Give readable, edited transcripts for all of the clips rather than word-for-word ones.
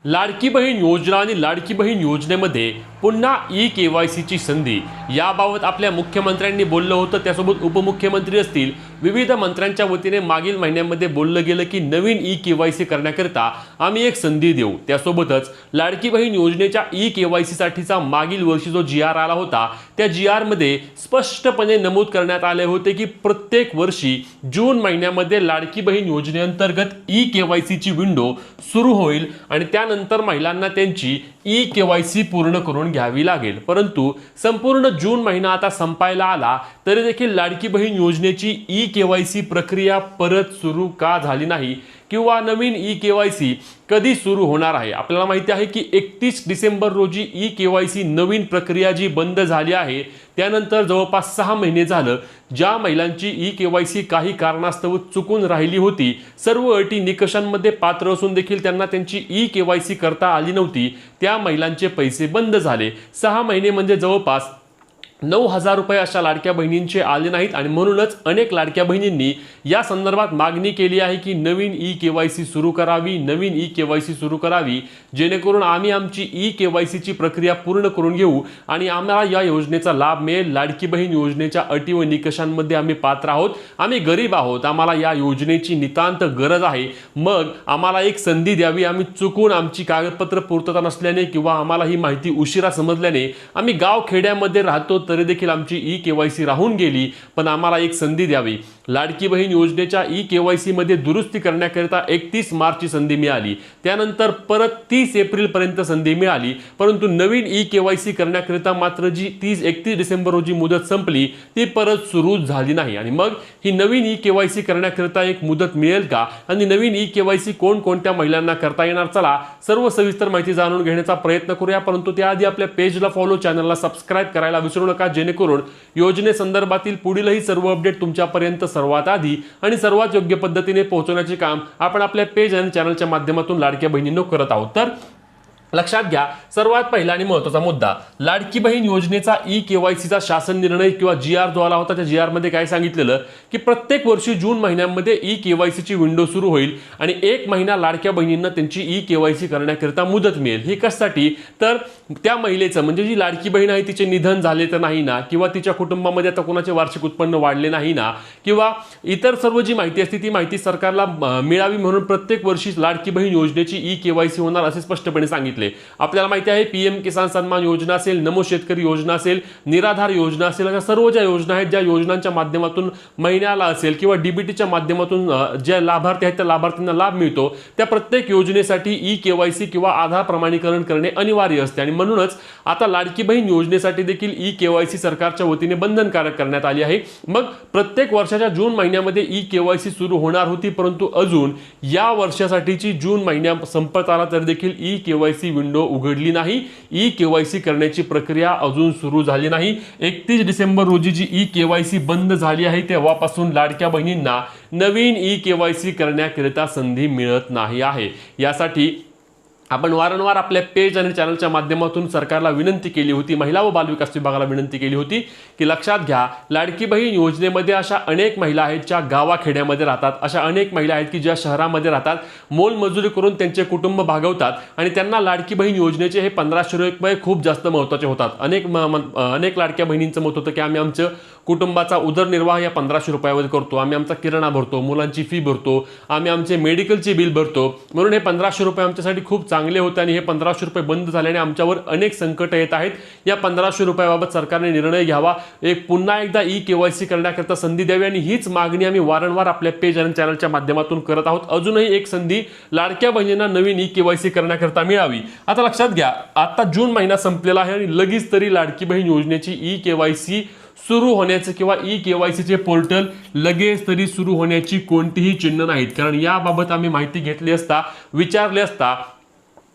लाडकी बहीण योजना आणि लाडकी बहीण योजनेमध्ये पुन्हा ई-केवायसीची संधी याबाबत आपल्या मुख्यमंत्र्यांनी बोललं होतं। त्यासोबत उपमुख्यमंत्री असतील, विविध मंत्र्यांच्या वतीने मागील महिन्यांमध्ये बोललं गेलं की नवीन ई-केवायसी करण्याकरिता आम्ही एक संधी देऊ। त्यासोबतच लाडकी बहीण योजनेच्या ई-केवायसी साठीचा मागील वर्षी जो जी आर आला होता, त्या जी आर मध्ये स्पष्टपणे नमूद करण्यात आले होते की प्रत्येक वर्षी जून महिन्यामध्ये लाडकी बहीण योजनेअंतर्गत ई-केवायसीची विंडो सुरू होईल आणि त्यानंतर महिलांना त्यांची ई-केवायसी पूर्ण करून घ्यावी लागेल। परंतु संपूर्ण जून महिना आता संपायला आला तरी देखील लाडकी बहीण योजनेची ई-केवायसी प्रक्रिया परत सुरू का झाली नाही किंवा नवीन ई-केवायसी कधी सुरू होणार आहे। आपल्याला माहिती आहे की 31 डिसेंबर रोजी ई-केवायसी नवीन प्रक्रिया जी बंद झाली आहे, त्यानंतर जवळपास 6 महिने झालं ज्या महिलांची ई-केवायसी काही कारणास्तव चुकून राहिली होती, सर्व अटी निकषांमध्ये पात्र असून देखील त्यांना त्यांची ई-केवायसी करता आली नव्हती, त्या महिलांचे पैसे बंद झाले। 6 महिने म्हणजे जवळपास 9,000 रुपये अशा लाडक्या बहिणींचे आले नाहीत आणि म्हणूनच अनेक लाडक्या बहिणींनी या संदर्भात मागणी केली आहे की नवीन ई-केवायसी सुरू करावी, नवीन ई-केवायसी सुरू करावी, जेणेकरून आम्ही आमची ई-केवायसीची प्रक्रिया पूर्ण करून घेऊ आणि आम्हाला या योजनेचा लाभ मिळेल। लाडकी बहीण योजनेच्या अटी व निकषांमध्ये आम्ही पात्र आहोत, आम्ही गरीब आहोत, आम्हाला या योजनेची नितांत गरज आहे, मग आम्हाला एक संधी द्यावी। आम्ही चुकून आमची कागदपत्र पूर्तता नसल्याने किंवा आम्हाला ही माहिती उशिरा समजल्याने आम्ही गाव खेड्यामध्ये राहतो तरी देखील आमची ई-केवायसी राहून गेली, पण आम्हाला एक संधी द्यावी। लाडकी बहीण योजनेच्या ई-केवायसी मध्ये दुरुस्ती करण्याकरिता 31 मार्चची संधी मिळाली, त्यानंतर परत 30 एप्रिल पर्यंत संधी मिळाली, परंतु नवीन ई-केवायसी करण्याकरिता मात्र जी 31 डिसेंबर रोजी मुदत संपली ती परत सुरू झाली नाही। आणि मग ही नवीन ई-केवायसी करण्याकरिता एक मुदत मिळेल का आणि नवीन ई-केवायसी कोणकोणत्या महिलांना करता येणार, चला सर्व सविस्तर माहिती जाणून घेण्याचा प्रयत्न करूया। परंतु त्याआधी आपल्या पेजला फॉलो, चॅनलला सबस्क्राइब करायला विसरू नका, जेणेकरून योजनेसंदर्भातील पुढीलही सर्व अपडेट तुमच्यापर्यंत सर्वात आधी आणि सर्वात योग्य पद्धतीने पोहोचवण्याचे काम आपण आपल्या पेज आणि चॅनलच्या माध्यमातून लाडक्या बहिणींनो करत आहोत। तर लक्षात घ्या, सर्वात पहिला आणि महत्त्वाचा मुद्दा, लाडकी बहीण योजनेचा ई-केवायसीचा शासन निर्णय किंवा जी आर जो आला होता, त्या जी आर मध्ये काय सांगितलेलं की प्रत्येक वर्षी जून महिन्यामध्ये ई-केवायसीची विंडो सुरू होईल आणि 1 महिना लाडक्या बहिणींना त्यांची ई-केवायसी करण्याकरिता मुदत मिळेल। हे कशासाठी, तर त्या महिलेचं म्हणजे जी लाडकी बहीण आहे तिचे निधन झाले तर नाही ना, किंवा तिच्या कुटुंबामध्ये आता कोणाचे वार्षिक उत्पन्न वाढले नाही ना, किंवा इतर सर्व जी माहिती असते ती माहिती सरकारला मिळावी म्हणून प्रत्येक वर्षी लाडकी बहीण योजनेची ई-केवायसी होणार असे स्पष्टपणे सांगितले। आपल्याला माहिती आहे पीएम किसान सन्मान योजना असेल, नमो शेतकरी योजना असेल, निराधार योजना असेल, अशा सर्व ज्या योजना आहेत ज्या योजनांच्या माध्यमातून महिन्याला असेल किंवा डीबीटीच्या माध्यमातून ज्या लाभार्थी आहेत त्या लाभार्थ्यांना लाभ मिळतो, त्या प्रत्येक योजनेसाठी ई-केवायसी किंवा आधार प्रमाणीकरण करणे अनिवार्य असते आणि म्हणूनच आता लाडकी बहीण योजनेसाठी देखील ई-केवायसी सरकारच्या वतीने बंधनकारक करण्यात आली आहे। मग प्रत्येक वर्षाच्या जून महिन्यामध्ये ई-केवायसी सुरू होणार होती, परंतु अजून या वर्षासाठीची जून महिन्या संपत आला तर देखील ई-केवायसी विंडो उघडली नाही, ई-केवायसी करण्याची प्रक्रिया अजून सुरू झाली नाही। 31 डिसेंबर रोजी जी ई-केवायसी बंद झाली आहे तेव्हापासून लाडक्या बहिणींना नवीन ई-केवायसी करण्याकरिता संधी मिळत नाही आहे। यासाठी आपण वारंवार आपल्या पेज आणि चॅनलच्या माध्यमातून सरकारला विनंती केली होती, महिला व बालविकास विभागाला विनंती केली होती की लक्षात घ्या, लाडकी बहीण योजनेमध्ये अशा अनेक महिला आहेत ज्या गावाखेड्यामध्ये राहतात, अशा अनेक महिला आहेत की ज्या शहरामध्ये राहतात, मोलमजुरी करून त्यांचे कुटुंब भागवतात आणि त्यांना लाडकी बहीण योजनेचे हे 1500 रुपये खूप जास्त महत्त्वाचे होतात। अनेक लाडक्या बहिणींचं मत होतं की आम्ही आमचं कुटुंबाचा उदरनिर्वाह या 1500 रुपयावर करतो, आम्ही आमचा किराणा भरतो, मुलांची फी भरतो, आम्ही आमचे मेडिकलचे बिल भरतो, म्हणून हे 1500 रुपये आमच्यासाठी खूप चांगले होते आणि हे 1500 रुपये बंद झाल्याने आमच्यावर अनेक संकट येत आहेत। या 1500 रुपयाबाबत सरकारने निर्णय घ्यावा, एक पुन्हा एकदा ई-केवायसी करण्याकरता संधी द्यावी आणि हीच मागणी आम्ही वारंवार आपल्या पेज आणि चॅनलच्या माध्यमातून करत आहोत। अजूनही एक संधी लाडक्या बहिणींना नवीन ई-केवायसी करण्याकरता मिळावी। आता लक्षात घ्या, आता जून महिना संपलेला आहे आणि लगेच तरी लाडकी बहीण योजनेची ई-केवायसी सुरू होण्याचे किंवा ई-केवायसीचे पोर्टल लगेच तरी सुरू होण्याची कोणतीही चिन्ह नाहीत, कारण याबाबत आम्ही माहिती घेतली असता, विचारले असता,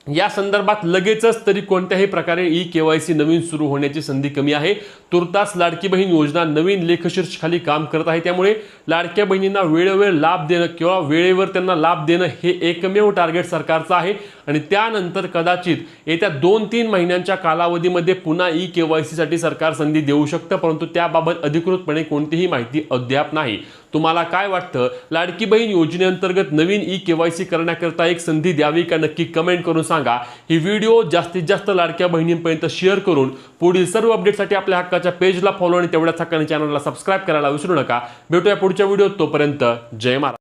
या संदर्भात लगेचच तरी कोणत्याही प्रकारे ई-केवायसी नवीन सुरू होण्याची संधी कमी आहे। तुर्तास लाडकी बहीण योजना नवीन लेखशीर्षखाली काम करत आहे, त्यामुळे लाडक्या बहिणींना वेळोवेळ लाभ देणं किंवा वेळेवर त्यांना लाभ देणं हे एकमेव टार्गेट सरकारचं आहे आणि त्यानंतर कदाचित येत्या 2-3 महिन्यांच्या कालावधीमध्ये पुन्हा ई-केवायसी साठी सरकार संधी देऊ शकतं, परंतु त्याबाबत अधिकृतपणे कोणतीही माहिती अद्याप नाही। तुम्हाला काय वाटतं? लाडकी बहीण योजनेअंतर्गत नवीन KYC करण्याकरता एक संधी द्यावी का? नक्की कमेंट करून सांगा. ही व्हिडिओ जास्तीत जास्त लाडक्या बहिणींपर्यंत शेअर करून पुढील सर्व अपडेटसाठी आपल्या हक्काच्या पेजला फॉलो आणि तेवढ्याच हक्काने चॅनलला सबस्क्राईब करायला विसरू नका. भेटूया पुढच्या व्हिडिओत. तोपर्यंत जय महाराज.